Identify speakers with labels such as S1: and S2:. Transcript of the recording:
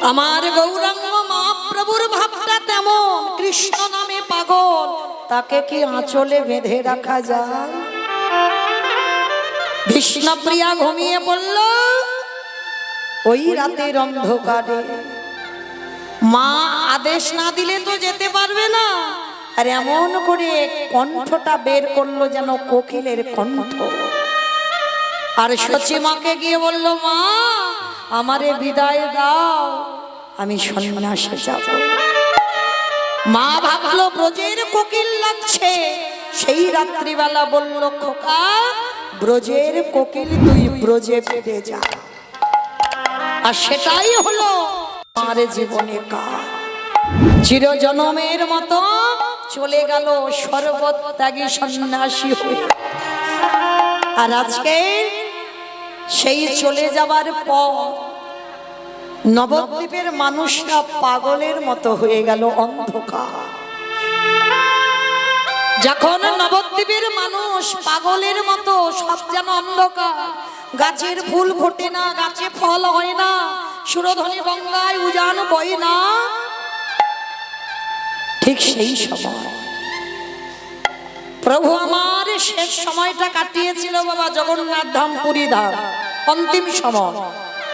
S1: আমার গৌরাঙ্গ মহাপ্রভুর ভাবটা তেমন, কৃষ্ণ নামে পাগল, তাকে কি আঁচলে বেঁধে রাখা যায়? বিষ্ণুপ্রিয়া ঘুমিয়ে পড়ল ওই রাতের অন্ধকারে। মা আদেশ না দিলে তো যেতে পারবে না, আর এমন করে কণ্ঠটা বের করলো যেন কোকিলের কণ্ঠ। আর সচি মাকে গিয়ে বলল, মা আমারে বিদায় দাও, আমি সন্ন্যাসে যাব। মা ভাবলো ব্রজের কোকিল লাগছে, সেই রাত্রিবেলা বলল, খোকা ব্রজের কোকিল তুই ব্রজে ফিরে যা। আর সেটাই হলো আমার জীবনে কাজ। চিরজনমের মতো চলে গেল সর্বত্যাগী সন্ন্যাসী হয়ে। আর আজকে সেই চলে যাবার পর নবদ্বীপের মানুষরা পাগলের মতো হয়ে গেল, অন্ধকার। যখন নবদ্বীপের মানুষ পাগলের মতো, সব যেন অন্ধকার, গাছের ফুল ফোটে না, গাছে ফল হয় না, সুরধ্বনি গঙ্গায় উজান বয় না, ঠিক সেই সময় প্রভু আমার শেষ সময়টা কাটিয়েছিল বাবা জগন্নাথ ধাম পুরী ধাম, অন্তিম সময়।